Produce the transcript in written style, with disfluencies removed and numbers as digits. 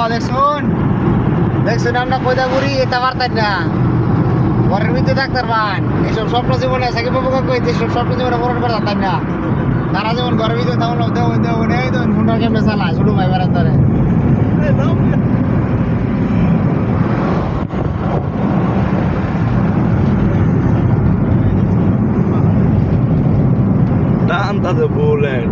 দেখুন দেখুন আমরা কয়টা ঘুরি এটা পারতেন না ঘরের ভিতরে ডাক্তার পান এসব স্বপ্ন জীবনে সাকিব বাবু কই এসব স্বপ্ন জীবনে পূরণ করে পারতেন না তারা যেমন ঘরের ভিতরে তখন দেবো নেই তো ফোনটা কেমনে চালায় ছোট ভাই বেড়ান ধরে Tanta de bullet.